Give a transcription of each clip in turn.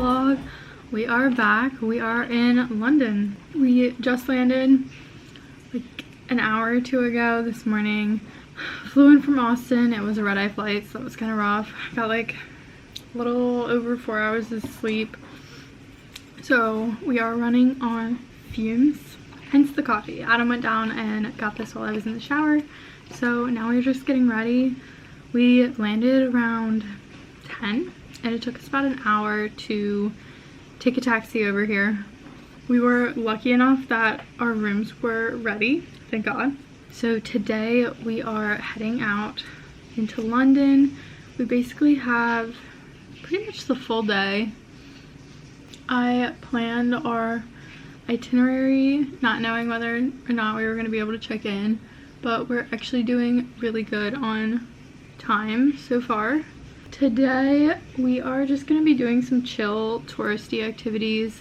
vlog. We are back. We are in London. We just landed like an hour or two ago this morning. Flew in from Austin. It was a red-eye flight, so that was kind of rough. Got like a little over 4 hours of sleep. So we are running on fumes, hence the coffee. Adam went down and got this while I was in the shower. So now we're just getting ready. We landed around 10 and it took us about an hour to take a taxi over here. We were lucky enough that our rooms were ready, thank God. So today we are heading out into London. We basically have pretty much the full day. I planned our itinerary not knowing whether or not we were going to be able to check in, but we're actually doing really good on time so far. Today we are just going to be doing some chill touristy activities.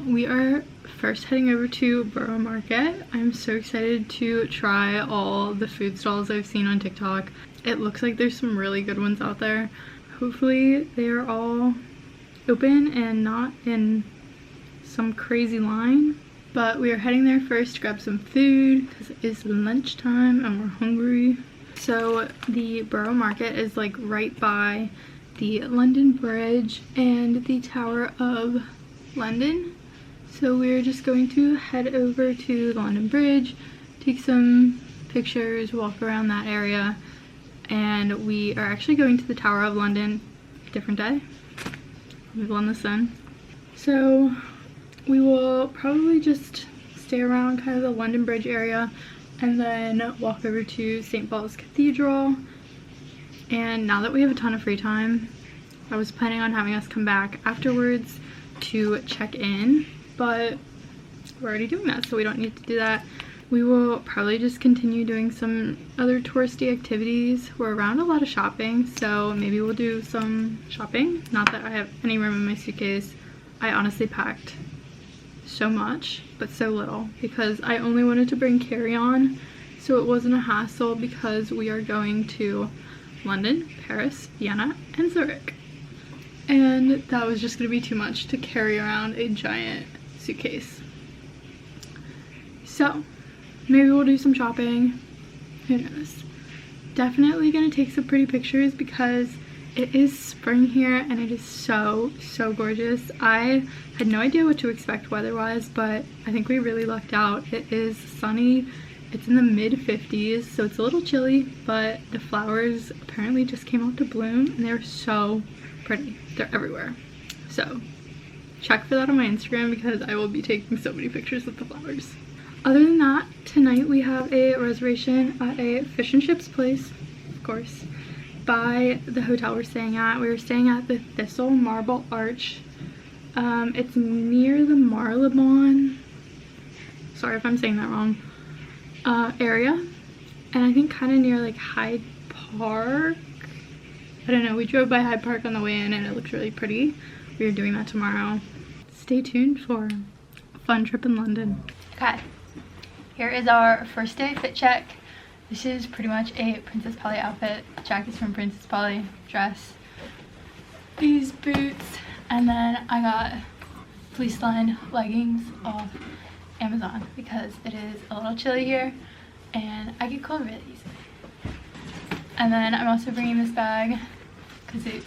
We are first heading over to Borough Market. I'm so excited to try all the food stalls I've seen on TikTok. It looks like there's some really good ones out there. Hopefully they are all open and not in some crazy line. But we are heading there first to grab some food because it is lunchtime and we're hungry. So the Borough Market is like right by the London Bridge and the Tower of London. So we're just going to head over to the London Bridge, take some pictures, walk around that area, and we are actually going to the Tower of London, different day. We blend this in. So we will probably just stay around kind of the London Bridge area and then walk over to St. Paul's Cathedral. And now that we have a ton of free time, I was planning on having us come back afterwards to check in, but we're already doing that, so we don't need to do that. We will probably just continue doing some other touristy activities. We're around a lot of shopping, so maybe we'll do some shopping. Not that I have any room in my suitcase. I honestly packed so much, but so little, because I only wanted to bring carry-on, so it wasn't a hassle, because we are going to London, Paris, Vienna, and Zurich. And that was just going to be too much to carry around a giant suitcase. So maybe we'll do some shopping, who knows. Definitely gonna take some pretty pictures because it is spring here and it is so gorgeous. I had no idea what to expect weather-wise, but I think we really lucked out. It is sunny, it's in the mid-50s, so it's a little chilly, but the flowers apparently just came out to bloom and they're so pretty. They're everywhere. So check for that on my Instagram because I will be taking so many pictures of the flowers. Other than that, tonight we have a reservation at a fish and chips place, of course, by the hotel we're staying at. We were staying at the Thistle Marble Arch. It's near the Marylebone, sorry if I'm saying that wrong, area, and I think kind of near like Hyde Park. I don't know, we drove by Hyde Park on the way in and it looks really pretty. We are doing that tomorrow. Stay tuned for a fun trip in London. Okay. Here is our first day fit check. This is pretty much a Princess Polly outfit. Jacket's from Princess Polly, dress, these boots, and then I got fleece-lined leggings off Amazon because it is a little chilly here and I get cold really easily. And then I'm also bringing this bag because it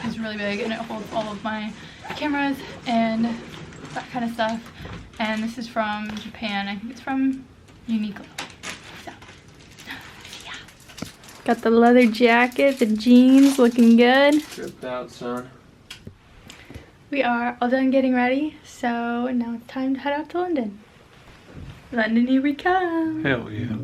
is really big and it holds all of my cameras and that kind of stuff. And this is from Japan. I think it's from Uniqlo. So, yeah. Got the leather jacket, the jeans, looking good. Tripped out, son. We are all done getting ready, so now it's time to head out to London. London, here we come. Hell yeah.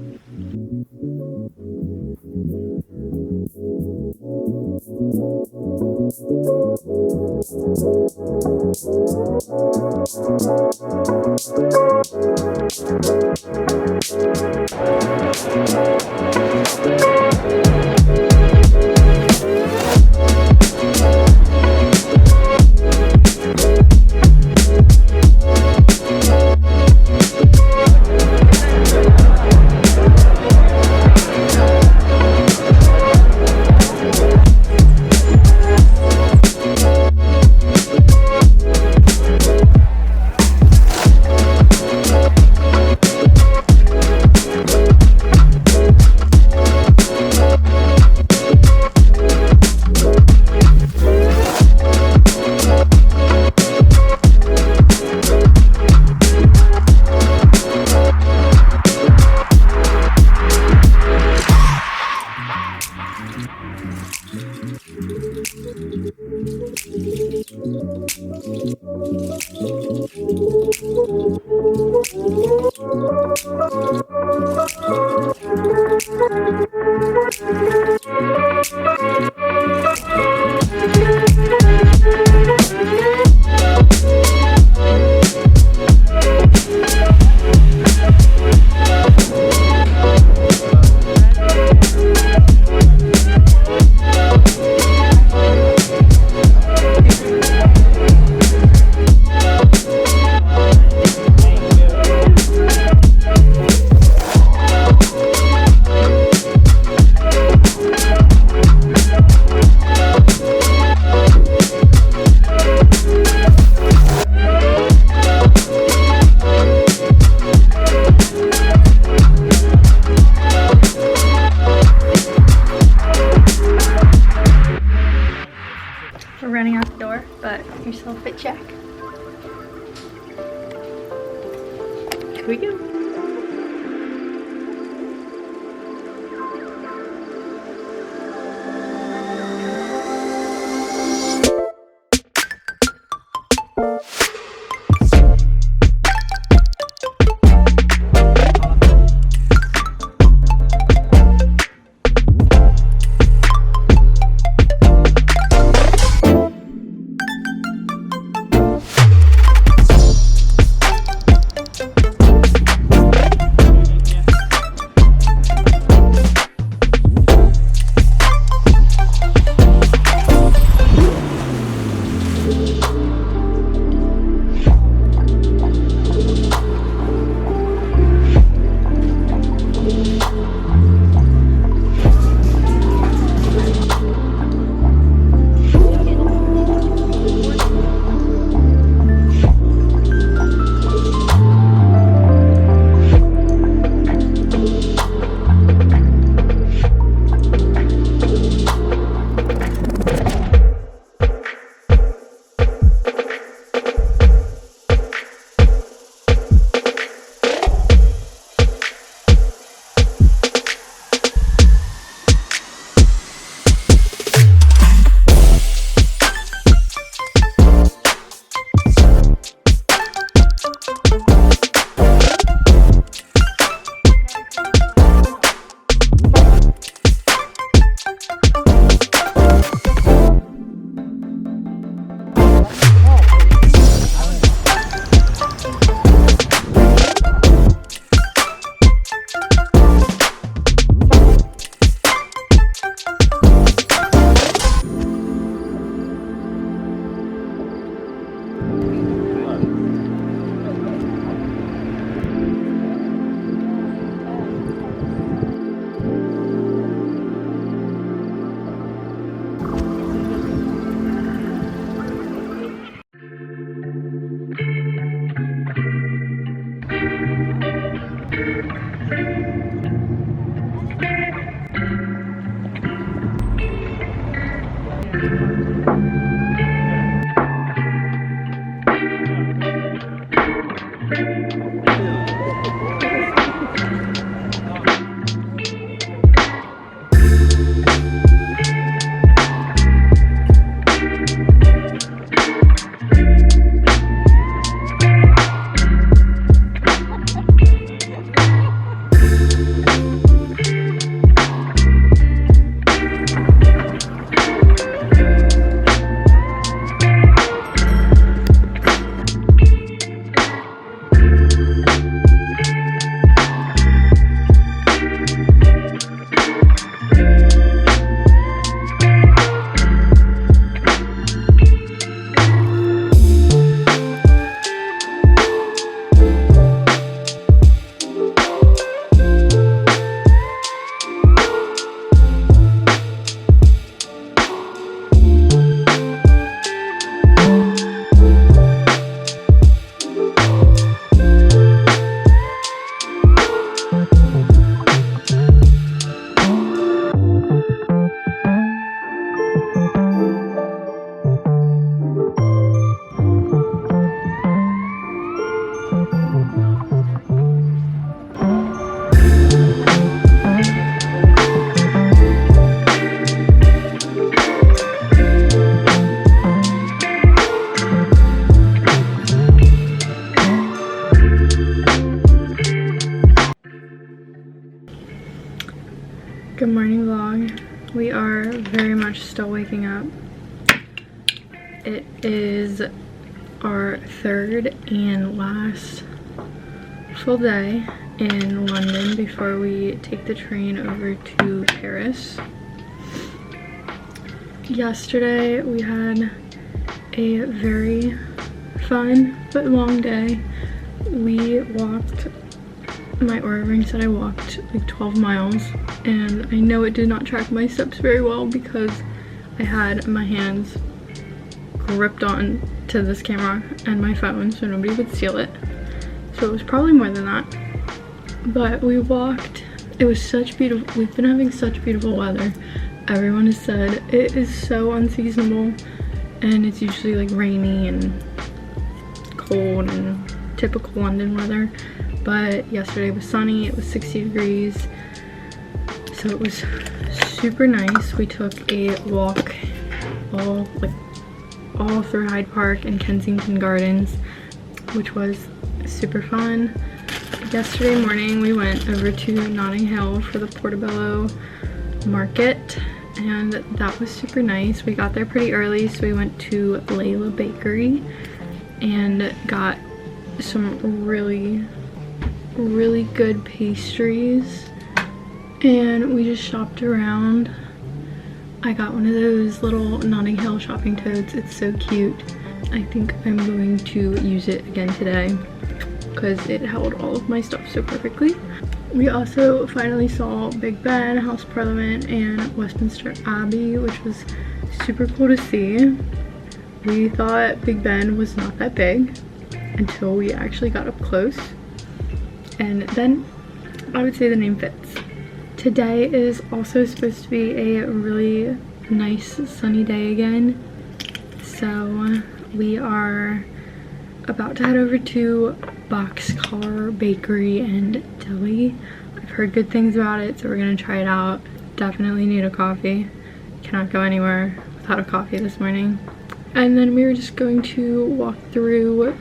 We're running out the door, but you're still fit check. Here we go. are very much still waking up. It is our third and last full day in London before we take the train over to Paris. Yesterday we had a very fun but long day. We walked, my Oura ring said I walked like 12 miles, and I know it did not track my steps very well because I had my hands gripped on to this camera and my phone so nobody would steal it. So it was probably more than that. But we walked. It was such beautiful, we've been having such beautiful weather. Everyone has said it is so unseasonable, and it's usually like rainy and cold and typical London weather. But yesterday was sunny, it was 60 degrees, so it was super nice. We took a walk all through Hyde Park and Kensington Gardens, which was super fun. Yesterday morning we went over to Notting Hill for the Portobello Market, and that was super nice. We got there pretty early, so we went to Layla Bakery and got some really good pastries, and we just shopped around. I got one of those little Notting Hill shopping totes. It's so cute. I think I'm going to use it again today because it held all of my stuff so perfectly. We also finally saw Big Ben, House of Parliament, and Westminster Abbey, which was super cool to see. We thought Big Ben was not that big until we actually got up close, and then I would say the name fits. Today is also supposed to be a really nice sunny day again, so we are about to head over to Boxcar Bakery and Deli. I've heard good things about it, so we're gonna try it out. Definitely need a coffee. Cannot go anywhere without a coffee this morning. And then we were just going to walk through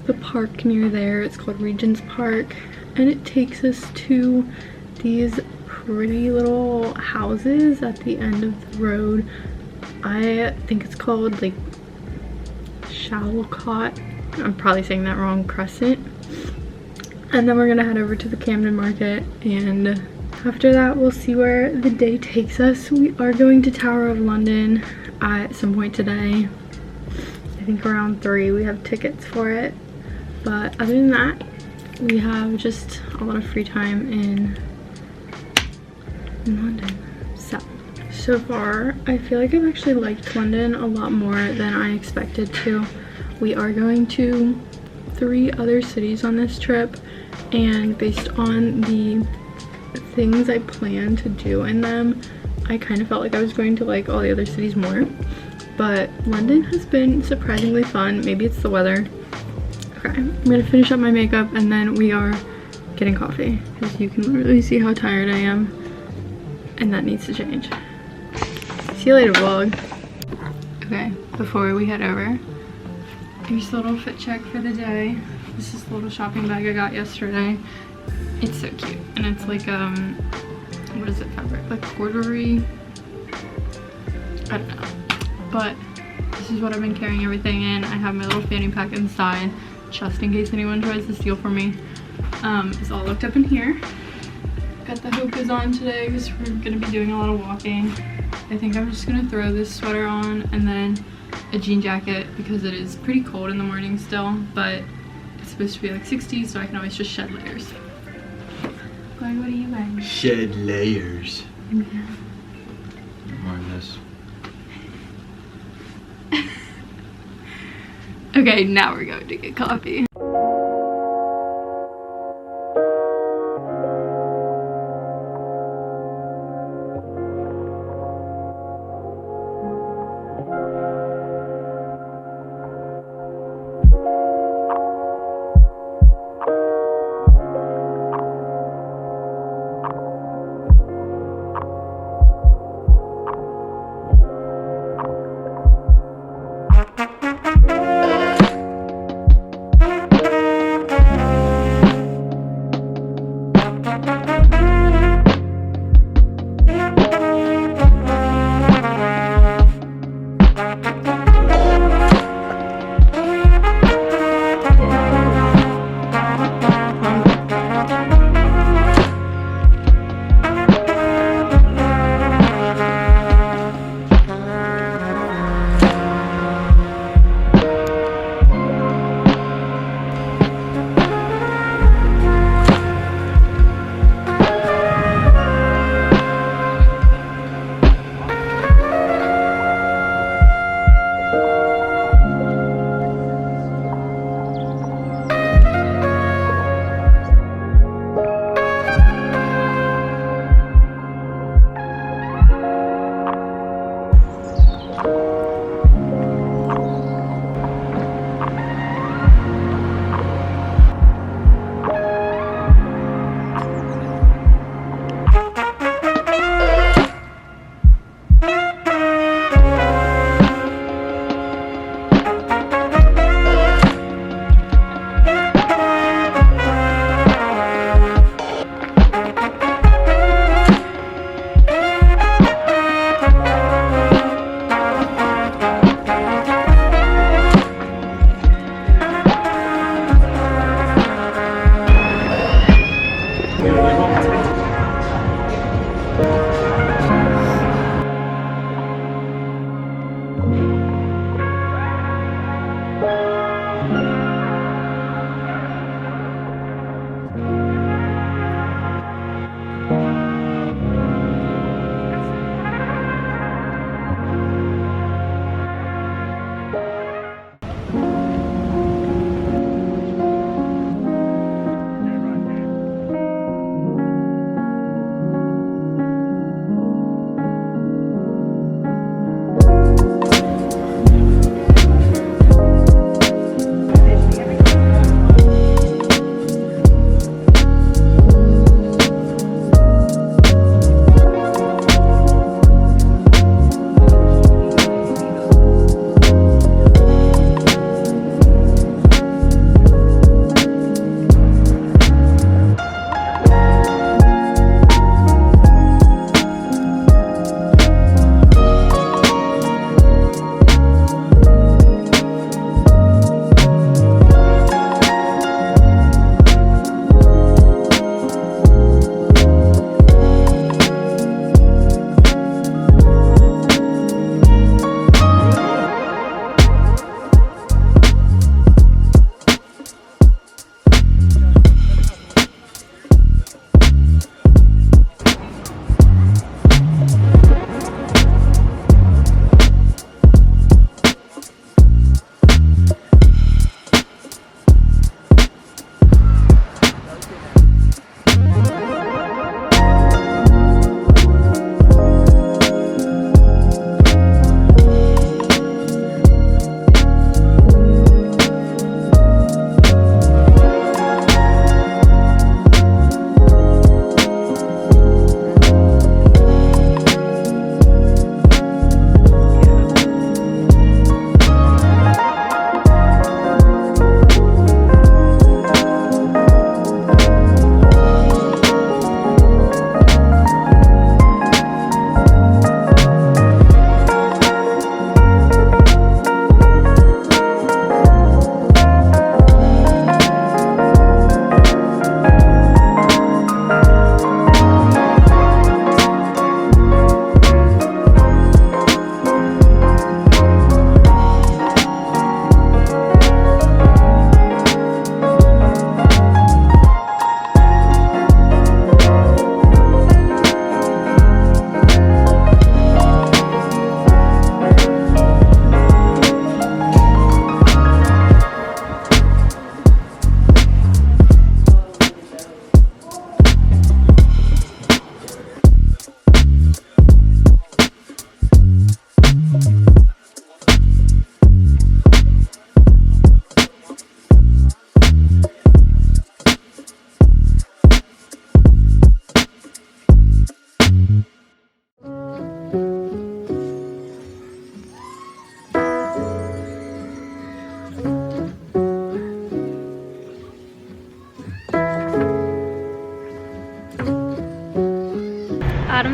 the park near there. It's called Regent's Park, and it takes us to these pretty little houses at the end of the road. I think it's called like Shalcott, I'm probably saying that wrong, Crescent. And then we're gonna head over to the Camden Market, and after that we'll see where the day takes us. We are going to Tower of London at some point today. I think around 3. We have tickets for it, but other than that we have just a lot of free time in London. So far I feel like I've actually liked London a lot more than I expected to. We are going to 3 other cities on this trip, and based on the things I plan to do in them, I kind of felt like I was going to like all the other cities more. But London has been surprisingly fun. Maybe it's the weather. Okay, I'm gonna finish up my makeup and then we are getting coffee because you can literally see how tired I am, and that needs to change. See you later, vlog. Okay, before we head over, here's the little fit check for the day. This is the little shopping bag I got yesterday. It's so cute, and it's like what is it, fabric? Like corduroy? I don't know. But this is what I've been carrying everything in. I have my little fanny pack inside, just in case anyone tries to steal from me. It's all looked up in here. Got the hokas on today because we're gonna be doing a lot of walking. I think I'm just gonna throw this sweater on and then a jean jacket because it is pretty cold in the morning still, but it's supposed to be like 60, so I can always just shed layers. Greg, what are you wearing? Shed layers. Yeah. I'm wearing this. Okay, now we're going to get coffee.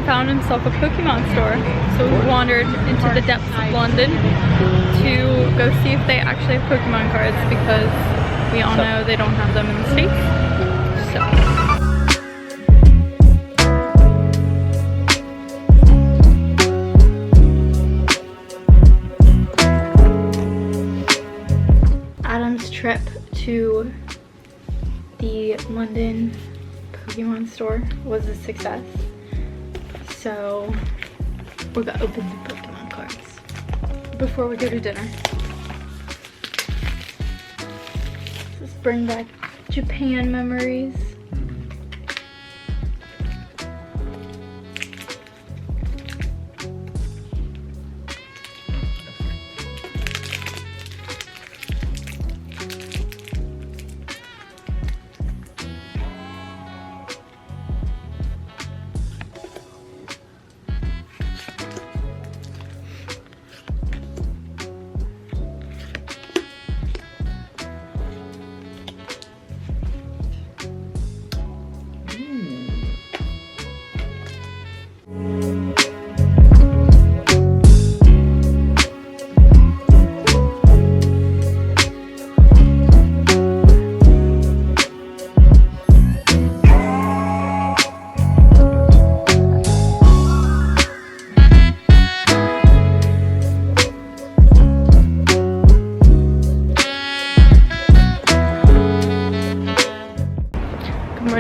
found himself a Pokemon store. So we wandered into the depths of London to go see if they actually have Pokemon cards, because we all know they don't have them in the States. So. Adam's trip to the London Pokemon store was a success. So we're gonna open the Pokemon cards before we go to dinner. Let's bring back Japan memories.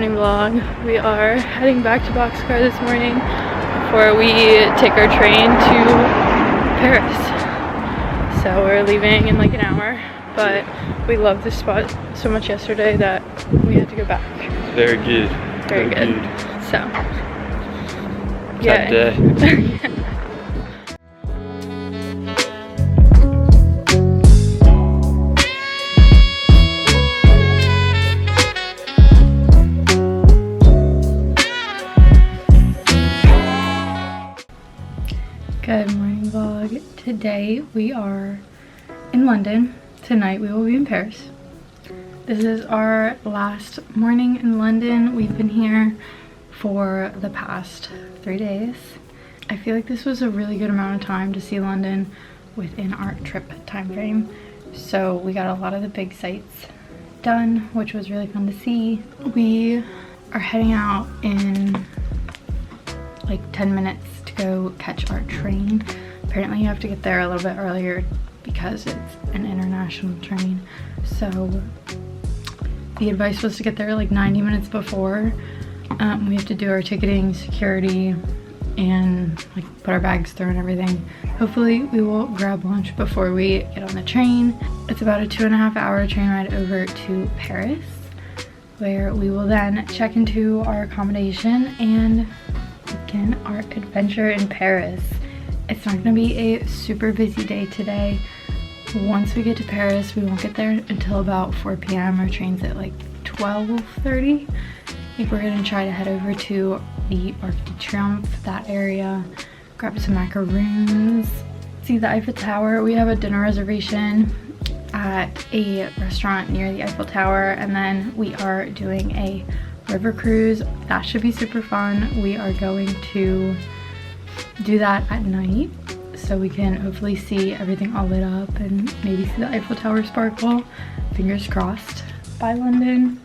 Vlog. We are heading back to Boxcar this morning before we take our train to Paris. So we're leaving in like an hour, but we loved this spot so much yesterday that we had to go back. Very good. Very good. So yeah. Day. Good morning vlog. Today we are in London. Tonight we will be in Paris. This is our last morning in London. We've been here for the past 3 days. I feel like this was a really good amount of time to see London within our trip time frame. So we got a lot of the big sites done, which was really fun to see. We are heading out in like 10 minutes to go catch our train. Apparently you have to get there a little bit earlier because it's an international train. So the advice was to get there like 90 minutes before. We have to do our ticketing, security, and like put our bags through and everything. Hopefully we will grab lunch before we get on the train. It's about a 2.5 hour train ride over to Paris, where we will then check into our accommodation and begin our adventure in Paris. It's not gonna be a super busy day today. Once we get to Paris, we won't get there until about 4 p.m. Our train's at like 12:30. I think we're gonna try to head over to the Arc de Triomphe, that area, grab some macaroons, see the Eiffel Tower. We have a dinner reservation at a restaurant near the Eiffel Tower, and then we are doing a river cruise. That should be super fun. We are going to do that at night so we can hopefully see everything all lit up and maybe see the Eiffel Tower sparkle. Fingers crossed. Bye London.